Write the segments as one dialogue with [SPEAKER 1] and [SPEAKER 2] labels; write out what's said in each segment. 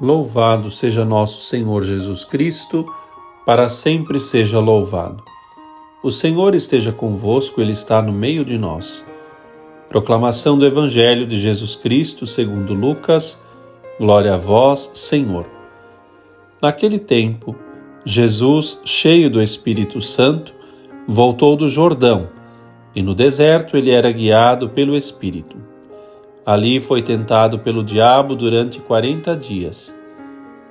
[SPEAKER 1] Louvado seja nosso Senhor Jesus Cristo, para sempre seja louvado. O Senhor esteja convosco, Ele está no meio de nós. Proclamação do Evangelho de Jesus Cristo segundo Lucas. Glória a vós, Senhor. Naquele tempo, Jesus, cheio do Espírito Santo, voltou do Jordão, e no deserto ele era guiado pelo Espírito. Ali foi tentado pelo diabo durante 40 dias.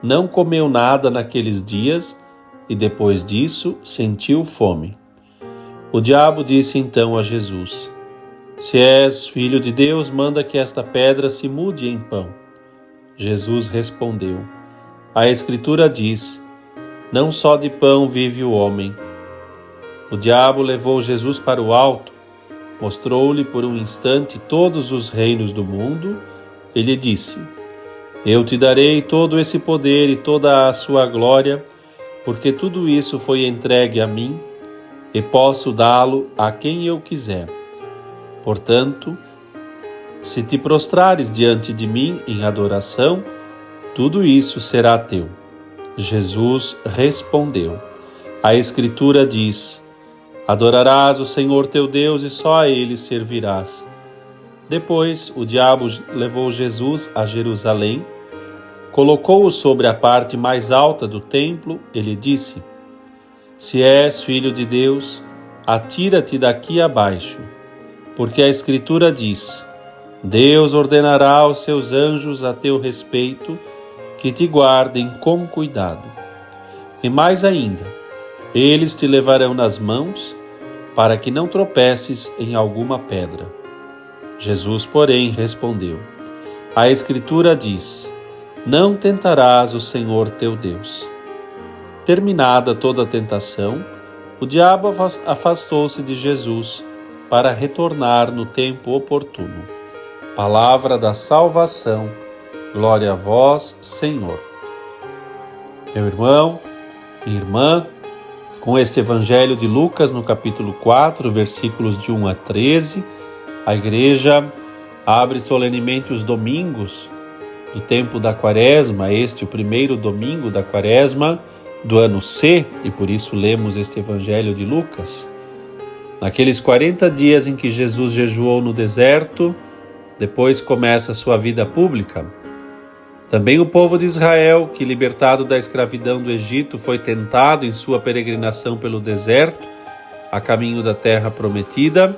[SPEAKER 1] Não comeu nada naqueles dias e depois disso sentiu fome. O diabo disse então a Jesus: Se és filho de Deus, manda que esta pedra se mude em pão. Jesus respondeu: A Escritura diz: Não só de pão vive o homem. O diabo levou Jesus para o alto, mostrou-lhe por um instante todos os reinos do mundo e lhe disse: Eu te darei todo esse poder e toda a sua glória, porque tudo isso foi entregue a mim e posso dá-lo a quem eu quiser. Portanto, se te prostrares diante de mim em adoração, tudo isso será teu. Jesus respondeu: A Escritura diz: Adorarás o Senhor teu Deus e só a Ele servirás. Depois, o diabo levou Jesus a Jerusalém, colocou-o sobre a parte mais alta do templo e lhe disse: Se és filho de Deus, atira-te daqui abaixo, porque a Escritura diz: Deus ordenará aos seus anjos a teu respeito que te guardem com cuidado. E mais ainda, eles te levarão nas mãos para que não tropeces em alguma pedra. Jesus, porém, respondeu: A Escritura diz: Não tentarás o Senhor teu Deus. Terminada toda a tentação, o diabo afastou-se de Jesus para retornar no tempo oportuno. Palavra da salvação. Glória a vós, Senhor. Meu irmão e irmã, com este Evangelho de Lucas, no capítulo 4, versículos de 1 a 13, a Igreja abre solenemente os domingos do tempo da Quaresma, este o primeiro domingo da Quaresma do ano C, e por isso lemos este Evangelho de Lucas. Naqueles 40 dias em que Jesus jejuou no deserto, depois começa a sua vida pública. Também o povo de Israel, que libertado da escravidão do Egito, foi tentado em sua peregrinação pelo deserto, a caminho da terra prometida.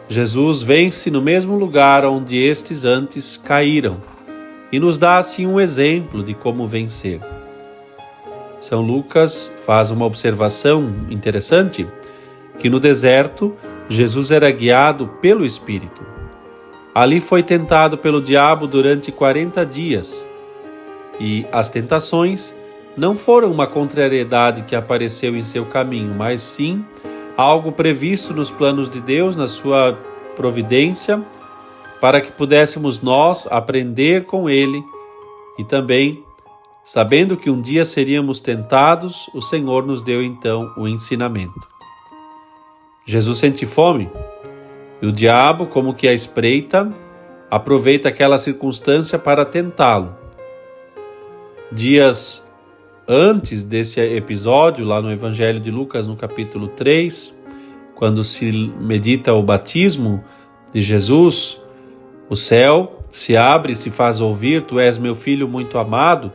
[SPEAKER 1] Jesus vence no mesmo lugar onde estes antes caíram e nos dá assim um exemplo de como vencer. São Lucas faz uma observação interessante, que no deserto Jesus era guiado pelo Espírito. Ali foi tentado pelo diabo durante 40 dias, e as tentações não foram uma contrariedade que apareceu em seu caminho, mas sim algo previsto nos planos de Deus, na sua providência, para que pudéssemos nós aprender com Ele e também, sabendo que um dia seríamos tentados, o Senhor nos deu então o ensinamento. Jesus sente fome, e o diabo, como que a espreita, aproveita aquela circunstância para tentá-lo. Dias antes desse episódio, lá no Evangelho de Lucas, no capítulo 3, quando se medita o batismo de Jesus, o céu se abre e se faz ouvir: Tu és meu filho muito amado,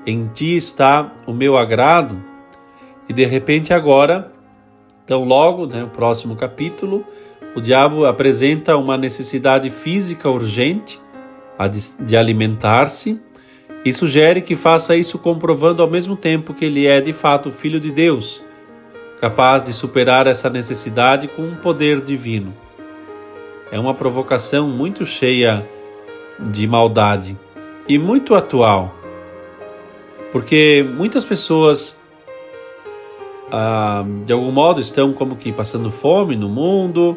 [SPEAKER 1] em ti está o meu agrado. E de repente agora, tão logo, no próximo capítulo, o diabo apresenta uma necessidade física urgente, a de alimentar-se, e sugere que faça isso comprovando ao mesmo tempo que ele é de fato o Filho de Deus, capaz de superar essa necessidade com um poder divino. É uma provocação muito cheia de maldade e muito atual, porque muitas pessoas de algum modo estão como que passando fome no mundo,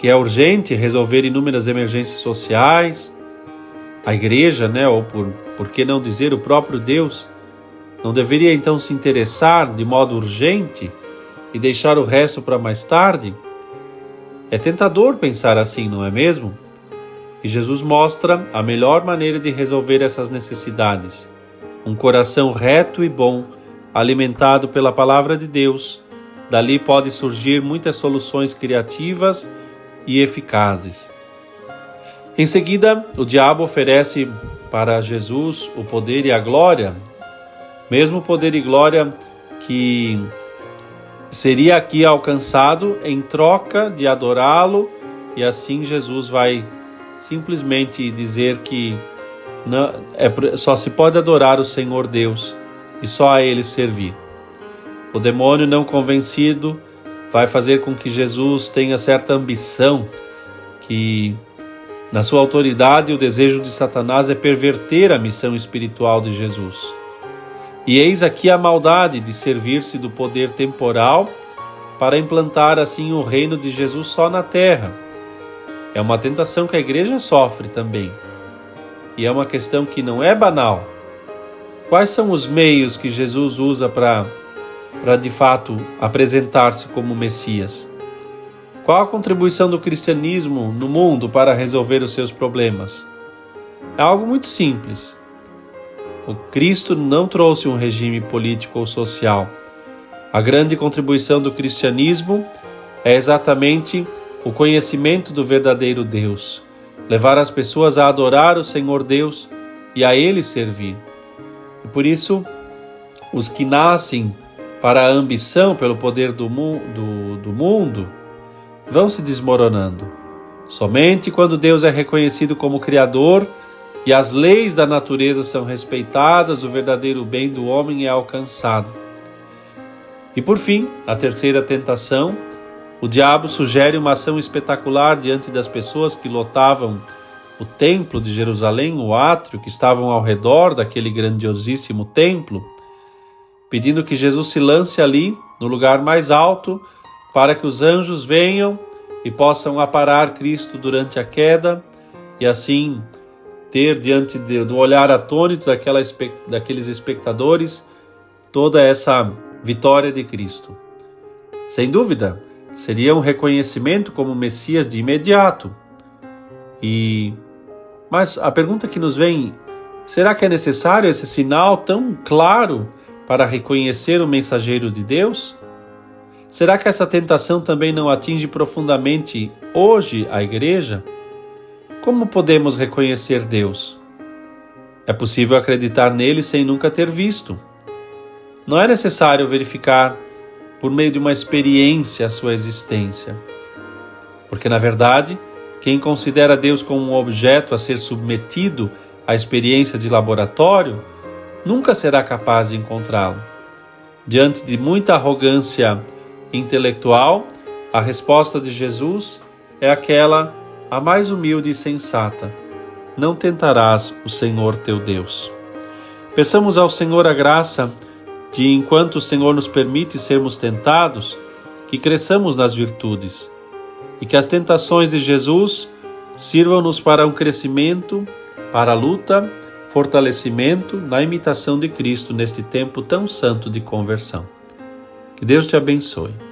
[SPEAKER 1] que é urgente resolver inúmeras emergências sociais. A Igreja, ou por que não dizer o próprio Deus, não deveria então se interessar de modo urgente e deixar o resto para mais tarde? É tentador pensar assim, não é mesmo? E Jesus mostra a melhor maneira de resolver essas necessidades. Um coração reto e bom, alimentado pela palavra de Deus. Dali pode surgir muitas soluções criativas e eficazes. Em seguida, o diabo oferece para Jesus o poder e a glória, mesmo poder e glória que seria aqui alcançado em troca de adorá-lo, e assim Jesus vai simplesmente dizer que só se pode adorar o Senhor Deus e só a Ele servir. O demônio não convencido vai fazer com que Jesus tenha certa ambição, que na sua autoridade o desejo de Satanás é perverter a missão espiritual de Jesus. E eis aqui a maldade de servir-se do poder temporal para implantar assim o reino de Jesus só na terra. É uma tentação que a igreja sofre também. E é uma questão que não é banal. Quais são os meios que Jesus usa para de fato apresentar-se como Messias? Qual a contribuição do cristianismo no mundo para resolver os seus problemas? É algo muito simples. O Cristo não trouxe um regime político ou social. A grande contribuição do cristianismo é exatamente o conhecimento do verdadeiro Deus, levar as pessoas a adorar o Senhor Deus e a Ele servir. E por isso, os que nascem para a ambição pelo poder do mundo vão se desmoronando. Somente quando Deus é reconhecido como Criador e as leis da natureza são respeitadas, o verdadeiro bem do homem é alcançado. E por fim, a terceira tentação, o diabo sugere uma ação espetacular diante das pessoas que lotavam o templo de Jerusalém, o átrio, que estavam ao redor daquele grandiosíssimo templo, pedindo que Jesus se lance ali, no lugar mais alto, para que os anjos venham e possam aparar Cristo durante a queda e assim ter diante do olhar atônito daqueles espectadores toda essa vitória de Cristo. Sem dúvida, seria um reconhecimento como Messias de imediato. Mas a pergunta que nos vem, será que é necessário esse sinal tão claro para reconhecer o mensageiro de Deus? Será que essa tentação também não atinge profundamente hoje a igreja? Como podemos reconhecer Deus? É possível acreditar nele sem nunca ter visto. Não é necessário verificar por meio de uma experiência a sua existência. Porque, na verdade, quem considera Deus como um objeto a ser submetido à experiência de laboratório, nunca será capaz de encontrá-lo. Diante de muita arrogância intelectual, a resposta de Jesus é aquela a mais humilde e sensata: não tentarás o Senhor teu Deus. Peçamos ao Senhor a graça de, enquanto o Senhor nos permite sermos tentados, que cresçamos nas virtudes e que as tentações de Jesus sirvam-nos para um crescimento, para a luta, fortalecimento na imitação de Cristo neste tempo tão santo de conversão. Que Deus te abençoe.